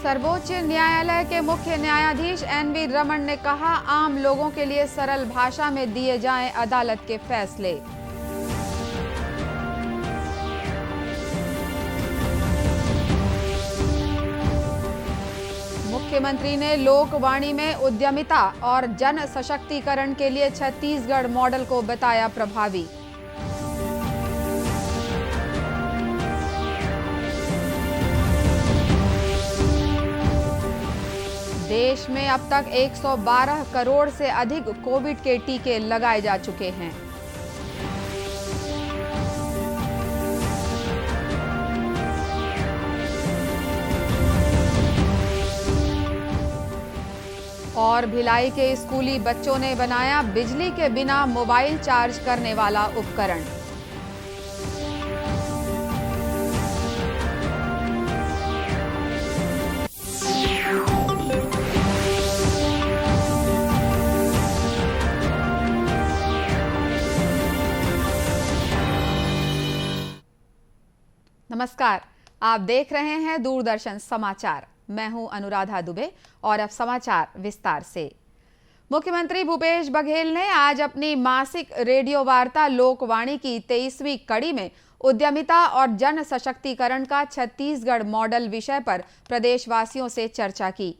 सर्वोच्च न्यायालय के मुख्य न्यायाधीश एन.वी. रमन ने कहा, आम लोगों के लिए सरल भाषा में दिए जाएं अदालत के फैसले। मुख्यमंत्री ने लोकवाणी में उद्यमिता और जन सशक्तिकरण के लिए छत्तीसगढ़ मॉडल को बताया प्रभावी। देश में अब तक 112 करोड़ से अधिक कोविड के टीके लगाए जा चुके हैं। और भिलाई के स्कूली बच्चों ने बनाया बिजली के बिना मोबाइल चार्ज करने वाला उपकरण। नमस्कार, आप देख रहे हैं दूरदर्शन समाचार। मैं हूं अनुराधा दुबे और अब समाचार विस्तार से। मुख्यमंत्री भूपेश बघेल ने आज अपनी मासिक रेडियो वार्ता लोकवाणी की 23वीं कड़ी में उद्यमिता और जन सशक्तिकरण का छत्तीसगढ़ मॉडल विषय पर प्रदेशवासियों से चर्चा की।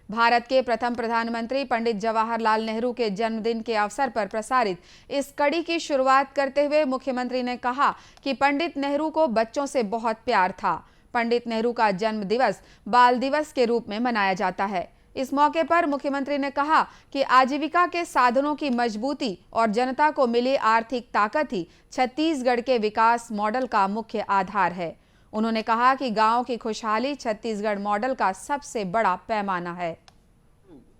भारत के प्रथम प्रधानमंत्री पंडित जवाहरलाल नेहरू के जन्मदिन के अवसर पर प्रसारित इस कड़ी की शुरुआत करते हुए मुख्यमंत्री ने कहा कि पंडित नेहरू को बच्चों से बहुत प्यार था। पंडित नेहरू का जन्म दिवस बाल दिवस के रूप में मनाया जाता है। इस मौके पर मुख्यमंत्री ने कहा कि आजीविका के साधनों की मजबूती और जनता को मिली आर्थिक ताकत ही छत्तीसगढ़ के विकास मॉडल का मुख्य आधार है। उन्होंने कहा कि गांव की खुशहाली छत्तीसगढ़ मॉडल का सबसे बड़ा पैमाना है।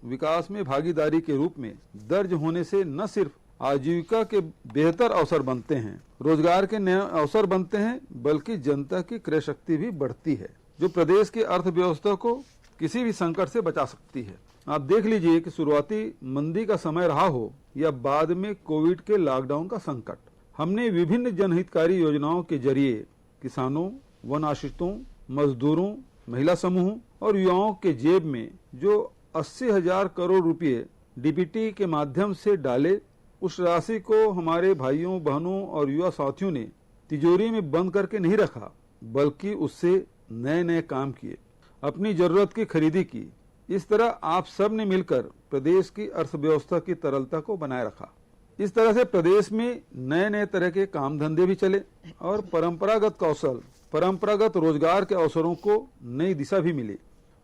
विकास में भागीदारी के रूप में दर्ज होने से न सिर्फ आजीविका के बेहतर अवसर बनते हैं, रोजगार के नए अवसर बनते हैं, बल्कि जनता की क्रय शक्ति भी बढ़ती है, जो प्रदेश की अर्थव्यवस्था को किसी भी संकट से बचा सकती है। आप देख लीजिए कि शुरुआती मंदी का समय रहा हो या बाद में कोविड के लॉकडाउन का संकट, हमने विभिन्न जनहितकारी योजनाओं के जरिए किसानों, वन आश्रितों, मजदूरों, महिला समूहों और युवाओं के जेब में जो 80,000 करोड़ रुपए डीबीटी के माध्यम से डाले, उस राशि को हमारे भाइयों, बहनों और युवा साथियों ने तिजोरी में बंद करके नहीं रखा, बल्कि उससे नए नए काम किए, अपनी जरूरत की खरीदी की। इस तरह आप सब ने मिलकर प्रदेश की अर्थव्यवस्था की तरलता को बनाए रखा। इस तरह से प्रदेश में नए नए तरह के काम धंधे भी चले और परंपरागत कौशल, परंपरागत रोजगार के अवसरों को नई दिशा भी मिली।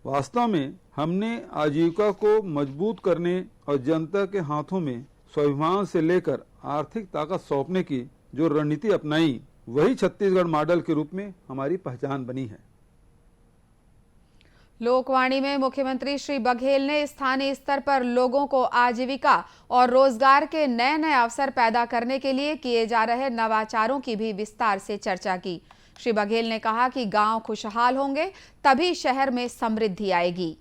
वास्तव में हमने आजीविका को मजबूत करने और जनता के हाथों में स्वाभिमान से लेकर आर्थिक ताकत सौंपने की जो रणनीति अपनाई, वही छत्तीसगढ़ मॉडल के रूप में हमारी पहचान बनी है। लोकवाणी में मुख्यमंत्री श्री बघेल ने स्थानीय स्तर पर लोगों को आजीविका और रोजगार के नए नए अवसर पैदा करने के लिए किए जा रहे नवाचारों की भी विस्तार से चर्चा की। श्री बघेल ने कहा कि गांव खुशहाल होंगे तभी शहर में समृद्धि आएगी।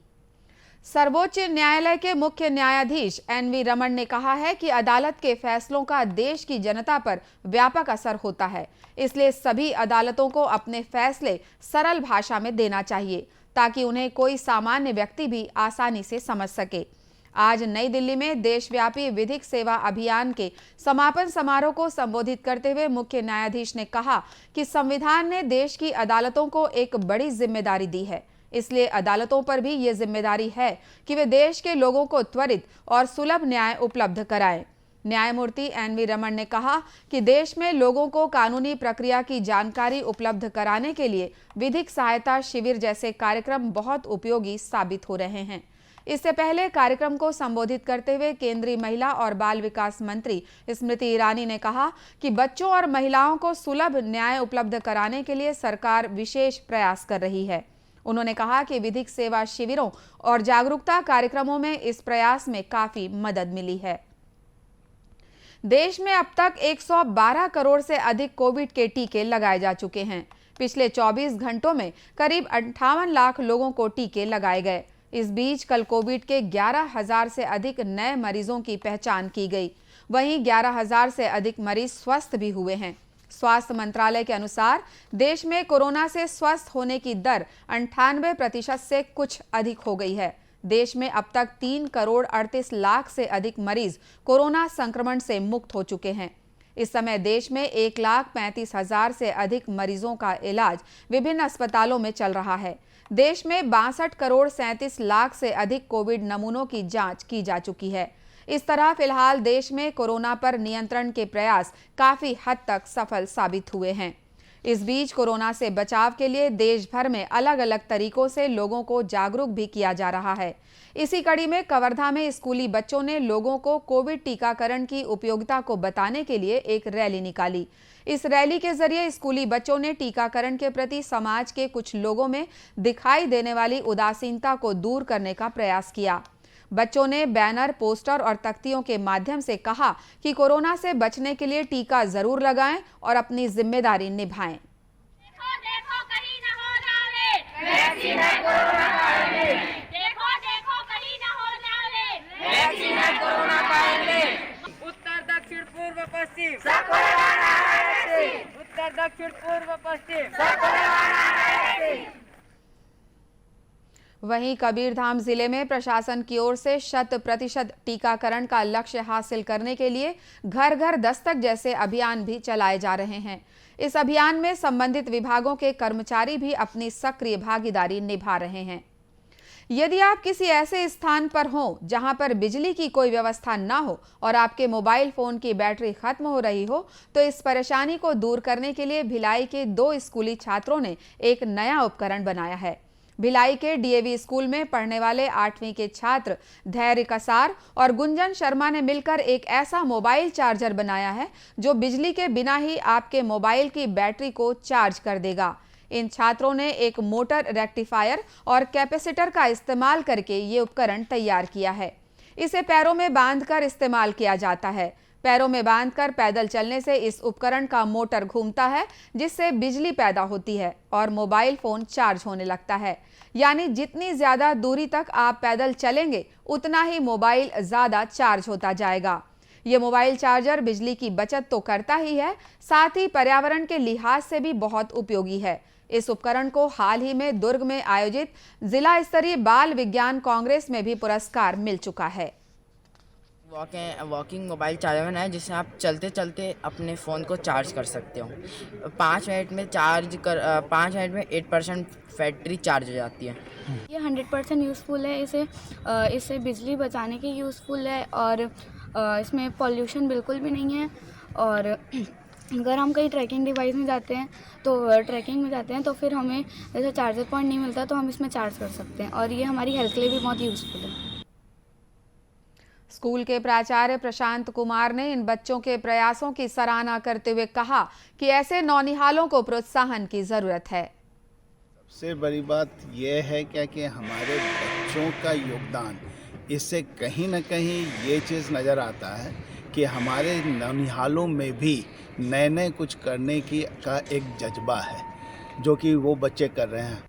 सर्वोच्च न्यायालय के मुख्य न्यायाधीश एन.वी. रमन ने कहा है कि अदालत के फैसलों का देश की जनता पर व्यापक असर होता है, इसलिए सभी अदालतों को अपने फैसले सरल भाषा में देना चाहिए ताकि उन्हें कोई सामान्य व्यक्ति भी आसानी से समझ सके। आज नई दिल्ली में देशव्यापी विधिक सेवा अभियान के समापन समारोह को संबोधित करते हुए मुख्य न्यायाधीश ने कहा कि संविधान ने देश की अदालतों को एक बड़ी जिम्मेदारी दी है, इसलिए अदालतों पर भी ये जिम्मेदारी है कि वे देश के लोगों को त्वरित और सुलभ न्याय उपलब्ध कराएं। न्यायमूर्ति एन.वी. रमन ने कहा कि देश में लोगों को कानूनी प्रक्रिया की जानकारी उपलब्ध कराने के लिए विधिक सहायता शिविर जैसे कार्यक्रम बहुत उपयोगी साबित हो रहे हैं। इससे पहले कार्यक्रम को संबोधित करते हुए केंद्रीय महिला और बाल विकास मंत्री स्मृति ईरानी ने कहा कि बच्चों और महिलाओं को सुलभ न्याय उपलब्ध कराने के लिए सरकार विशेष प्रयास कर रही है। उन्होंने कहा कि विधिक सेवा शिविरों और जागरूकता कार्यक्रमों में इस प्रयास में काफी मदद मिली है। देश में अब तक 112 करोड़ से अधिक कोविड के टीके लगाए जा चुके हैं। पिछले 24 घंटों में करीब 58 लाख लोगों को टीके लगाए गए। इस बीच कल कोविड के 11,000 से अधिक नए मरीजों की पहचान की गई। वहीं 11,000 से अधिक मरीज स्वस्थ भी हुए हैं। स्वास्थ्य मंत्रालय के अनुसार देश में कोरोना से स्वस्थ होने की दर 98% से कुछ अधिक हो गई है। देश में अब तक 3 करोड़ 38 लाख से अधिक मरीज कोरोना संक्रमण से मुक्त हो चुके हैं। इस समय देश में 1,35,000 से अधिक मरीजों का इलाज विभिन्न अस्पतालों में चल रहा है। देश में 62 करोड़ 37 लाख से अधिक कोविड नमूनों की जांच की जा चुकी है। इस तरह फिलहाल देश में कोरोना पर नियंत्रण के प्रयास काफी हद तक सफल साबित हुए हैं। इस बीच कोरोना से बचाव के लिए देश भर में अलग अलग तरीकों से लोगों को जागरूक भी किया जा रहा है। इसी कड़ी में कवर्धा में स्कूली बच्चों ने लोगों को कोविड टीकाकरण की उपयोगिता को बताने के लिए एक रैली निकाली। इस रैली के जरिए स्कूली बच्चों ने टीकाकरण के प्रति समाज के कुछ लोगों में दिखाई देने वाली उदासीनता को दूर करने का प्रयास किया। बच्चों ने बैनर, पोस्टर और तख्तियों के माध्यम से कहा कि कोरोना से बचने के लिए टीका जरूर लगाएं और अपनी जिम्मेदारी निभाएं। देखो देखो कहीं न हो जावे, वैक्सीन है कोरोना कायले। देखो देखो कहीं न हो जावे, वैक्सीन है कोरोना कायले। उत्तर दक्षिण पूर्व पश्चिम सबको लगाना है वैक्सीन, उत्तर दक्षिण पूर्व पश्चिम सबको लगाना है वैक्सीन। वहीं कबीरधाम जिले में प्रशासन की ओर से 100% टीकाकरण का लक्ष्य हासिल करने के लिए घर घर दस्तक जैसे अभियान भी चलाए जा रहे हैं। इस अभियान में संबंधित विभागों के कर्मचारी भी अपनी सक्रिय भागीदारी निभा रहे हैं। यदि आप किसी ऐसे स्थान पर हों जहां पर बिजली की कोई व्यवस्था न हो और आपके मोबाइल फोन की बैटरी खत्म हो रही हो, तो इस परेशानी को दूर करने के लिए भिलाई के 2 स्कूली छात्रों ने एक नया उपकरण बनाया है। भिलाई के डीएवी स्कूल में पढ़ने वाले 8वीं के छात्र धैर्य कसार और गुंजन शर्मा ने मिलकर एक ऐसा मोबाइल चार्जर बनाया है जो बिजली के बिना ही आपके मोबाइल की बैटरी को चार्ज कर देगा। इन छात्रों ने एक मोटर रेक्टिफायर और कैपेसिटर का इस्तेमाल करके ये उपकरण तैयार किया है। इसे पैरों में बांधकर इस्तेमाल किया जाता है। पैरों में बांधकर पैदल चलने से इस उपकरण का मोटर घूमता है, जिससे बिजली पैदा होती है और मोबाइल फोन चार्ज होने लगता है। यानी जितनी ज्यादा दूरी तक आप पैदल चलेंगे, उतना ही मोबाइल ज्यादा चार्ज होता जाएगा। ये मोबाइल चार्जर बिजली की बचत तो करता ही है, साथ ही पर्यावरण के लिहाज से भी बहुत उपयोगी है। इस उपकरण को हाल ही में दुर्ग में आयोजित जिला स्तरीय बाल विज्ञान कांग्रेस में भी पुरस्कार मिल चुका है। वॉकिंग मोबाइल चार्जर है जिससे आप चलते चलते अपने फ़ोन को चार्ज कर सकते हो। 5 मिनट में 8% बैटरी चार्ज हो जाती है। ये 100% यूज़फुल है। इससे बिजली बचाने के यूज़फुल है और इसमें पॉल्यूशन बिल्कुल भी नहीं है। और अगर हम कहीं ट्रैकिंग डिवाइस में जाते हैं तो फिर हमें जैसे चार्जर पॉइंट नहीं मिलता तो हम इसमें चार्ज कर सकते हैं और ये हमारी हेल्थ के लिए भी बहुत यूज़फुल है। स्कूल के प्राचार्य प्रशांत कुमार ने इन बच्चों के प्रयासों की सराहना करते हुए कहा कि ऐसे नौनिहालों को प्रोत्साहन की जरूरत है। सबसे बड़ी बात यह है क्या कि हमारे बच्चों का योगदान, इससे कहीं न कहीं ये चीज़ नज़र आता है कि हमारे नौनिहालों में भी नए कुछ करने का एक जज्बा है, जो कि वो बच्चे कर रहे हैं।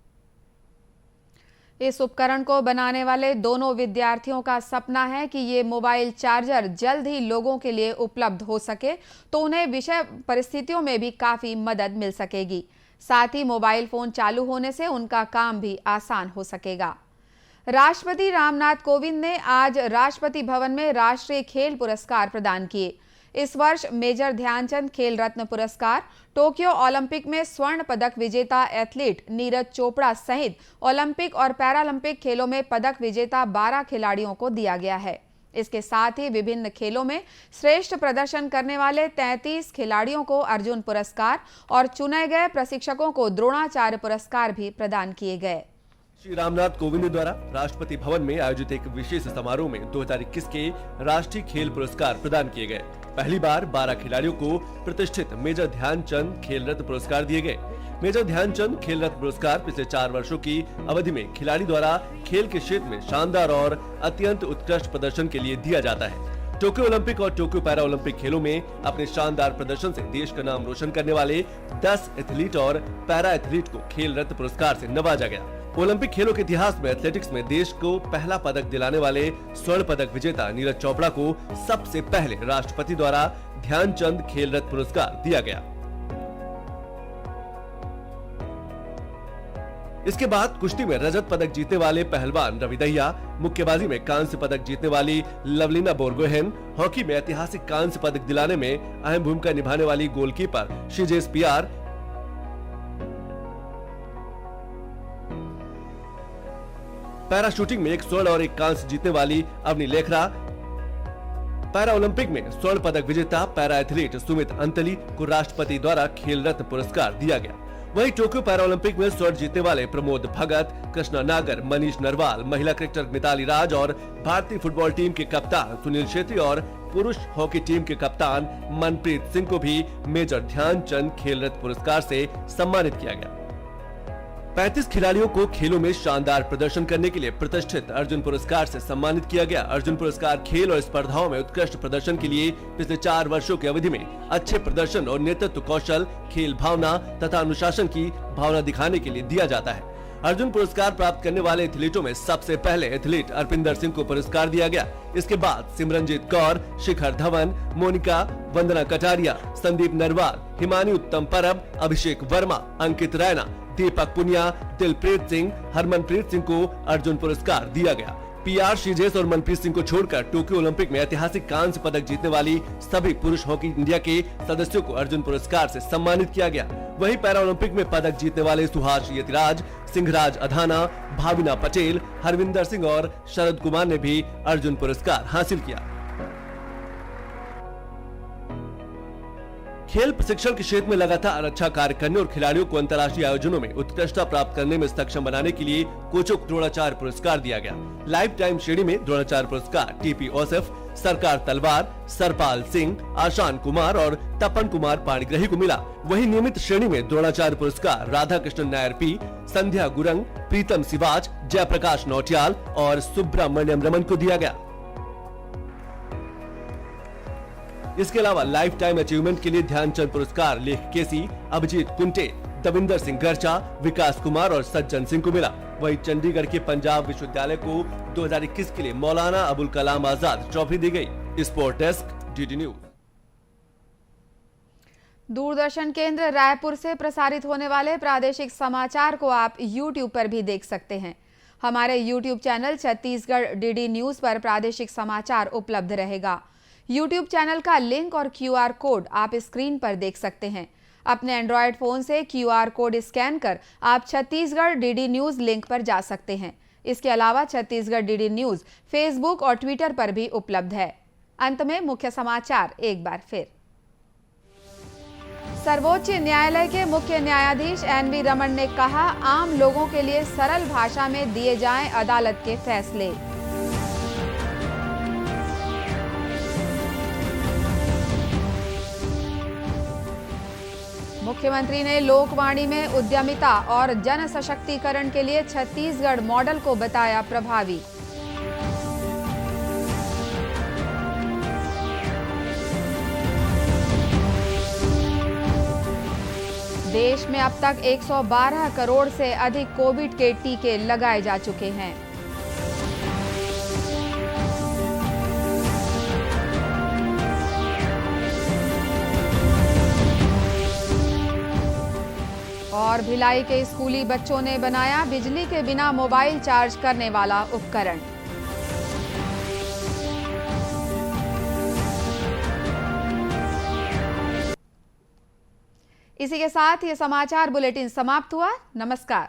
इस उपकरण को बनाने वाले दोनों विद्यार्थियों का सपना है कि ये मोबाइल चार्जर जल्द ही लोगों के लिए उपलब्ध हो सके, तो उन्हें विषय परिस्थितियों में भी काफी मदद मिल सकेगी। साथ ही मोबाइल फोन चालू होने से उनका काम भी आसान हो सकेगा। राष्ट्रपति रामनाथ कोविंद ने आज राष्ट्रपति भवन में राष्ट्रीय खेल पुरस्कार प्रदान किए। इस वर्ष मेजर ध्यानचंद खेल रत्न पुरस्कार टोक्यो ओलंपिक में स्वर्ण पदक विजेता एथलीट नीरज चोपड़ा सहित ओलंपिक और पैरालंपिक खेलों में पदक विजेता 12 खिलाड़ियों को दिया गया है। इसके साथ ही विभिन्न खेलों में श्रेष्ठ प्रदर्शन करने वाले 33 खिलाड़ियों को अर्जुन पुरस्कार और चुने गए प्रशिक्षकों को द्रोणाचार्य पुरस्कार भी प्रदान किए गए। श्री रामनाथ कोविंद द्वारा राष्ट्रपति भवन में आयोजित एक विशेष समारोह में 2021 के राष्ट्रीय खेल पुरस्कार प्रदान किए गए। पहली बार 12 खिलाड़ियों को प्रतिष्ठित मेजर ध्यानचंद खेल रत्न पुरस्कार दिए गए। मेजर ध्यानचंद खेल रत्न पुरस्कार पिछले 4 वर्षों की अवधि में खिलाड़ी द्वारा खेल के क्षेत्र में शानदार और अत्यंत उत्कृष्ट प्रदर्शन के लिए दिया जाता है। टोक्यो ओलंपिक और टोक्यो पैरा ओलंपिक खेलों में अपने शानदार प्रदर्शन से देश का नाम रोशन करने वाले 10 एथलीट और पैरा एथलीट को खेल रत्न पुरस्कार से नवाजा गया। ओलंपिक खेलों के इतिहास में एथलेटिक्स में देश को पहला पदक दिलाने वाले स्वर्ण पदक विजेता नीरज चोपड़ा को सबसे पहले राष्ट्रपति द्वारा ध्यानचंद खेल रत्न पुरस्कार दिया गया। इसके बाद कुश्ती में रजत पदक जीतने वाले पहलवान रवि दहिया, मुक्केबाजी में कांस्य पदक जीतने वाली लवलीना बोरगोहेन, हॉकी में ऐतिहासिक कांस्य पदक दिलाने में अहम भूमिका निभाने वाली गोलकीपर शिजेश पियार, पैरा शूटिंग में 1 स्वर्ण और 1 कांस्य जीतने वाली अवनी लेखरा, पैरा ओलंपिक में स्वर्ण पदक विजेता पैरा एथलीट सुमित अंतली को राष्ट्रपति द्वारा खेल रत्न पुरस्कार दिया गया। वहीं टोक्यो पैरा ओलंपिक में स्वर्ण जीतने वाले प्रमोद भगत, कृष्णा नागर, मनीष नरवाल, महिला क्रिकेटर मिताली राज और भारतीय फुटबॉल टीम के कप्तान सुनील छेत्री और पुरुष हॉकी टीम के कप्तान मनप्रीत सिंह को भी मेजर ध्यानचंद खेल रत्न पुरस्कार से सम्मानित किया गया। 35 खिलाड़ियों को खेलों में शानदार प्रदर्शन करने के लिए प्रतिष्ठित अर्जुन पुरस्कार से सम्मानित किया गया। अर्जुन पुरस्कार खेल और स्पर्धाओं में उत्कृष्ट प्रदर्शन के लिए पिछले 4 वर्षों की अवधि में अच्छे प्रदर्शन और नेतृत्व कौशल, खेल भावना तथा अनुशासन की भावना दिखाने के लिए दिया जाता है। अर्जुन पुरस्कार प्राप्त करने वाले एथलीटों में सबसे पहले एथलीट अर्पिंदर सिंह को पुरस्कार दिया गया। इसके बाद सिमरनजीत कौर, शिखर धवन, मोनिका, वंदना कटारिया, संदीप नरवाल, हिमानी उत्तम परब, अभिषेक वर्मा, अंकित रैना, दीपक पुनिया, दिलप्रीत सिंह, हरमनप्रीत सिंह को अर्जुन पुरस्कार दिया गया। पीआर शिजेश और मनप्रीत सिंह को छोड़कर टोक्यो ओलंपिक में ऐतिहासिक कांस्य पदक जीतने वाली सभी पुरुष हॉकी इंडिया के सदस्यों को अर्जुन पुरस्कार से सम्मानित किया गया। वहीं पैरा ओलंपिक में पदक जीतने वाले सुहास यतिराज, सिंहराज अधाना, भाविना पटेल, हरविंदर सिंह और शरद कुमार ने भी अर्जुन पुरस्कार हासिल किया। खेल प्रशिक्षण के क्षेत्र में लगातार अच्छा कार्य करने और खिलाड़ियों को अंतर्राष्ट्रीय आयोजनों में उत्कृष्टता प्राप्त करने में सक्षम बनाने के लिए कोचों को द्रोणाचार्य पुरस्कार दिया गया। लाइफ टाइम श्रेणी में द्रोणाचार्य पुरस्कार टीपी ओसफ, सरकार तलवार, सरपाल सिंह, आशान कुमार और तपन कुमार पाणिग्रही को मिला। वहीं नियमित श्रेणी में द्रोणाचार्य पुरस्कार राधा कृष्णन नायर पी, संध्या गुरंग, प्रीतम सिवाच, जयप्रकाश नौटियाल और सुब्रमण्यम रमन को दिया गया। इसके अलावा लाइफ टाइम अचीवमेंट के लिए ध्यानचंद पुरस्कार लेख केसी, अभिजीत कुंटे, दविंदर सिंह गर्चा, विकास कुमार और सज्जन सिंह को मिला। वहीं चंडीगढ़ के पंजाब विश्वविद्यालय को 2021 के लिए मौलाना अबुल कलाम आजाद ट्रॉफी दी गई। Sport desk, DD news. Doordarshan केंद्र रायपुर से प्रसारित होने वाले प्रादेशिक समाचार को आप YouTube पर भी देख सकते हैं। हमारे YouTube channel Chhattisgarh DD news पर प्रादेशिक समाचार उपलब्ध रहेगा। YouTube चैनल का लिंक और QR कोड आप स्क्रीन पर देख सकते हैं। अपने एंड्रॉयड फोन से QR कोड स्कैन कर आप छत्तीसगढ़ डीडी न्यूज लिंक पर जा सकते हैं। इसके अलावा छत्तीसगढ़ डीडी न्यूज फेसबुक और ट्विटर पर भी उपलब्ध है। अंत में मुख्य समाचार एक बार फिर। सर्वोच्च न्यायालय के मुख्य न्यायाधीश NV रमन ने कहा, आम लोगों के लिए सरल भाषा में दिए जाएं अदालत के फैसले। मुख्यमंत्री ने लोकवाणी में उद्यमिता और जन सशक्तिकरण के लिए छत्तीसगढ़ मॉडल को बताया प्रभावी। देश में अब तक 112 करोड़ से अधिक कोविड के टीके लगाए जा चुके हैं। और भिलाई के स्कूली बच्चों ने बनाया बिजली के बिना मोबाइल चार्ज करने वाला उपकरण। इसी के साथ ये समाचार बुलेटिन समाप्त हुआ। नमस्कार।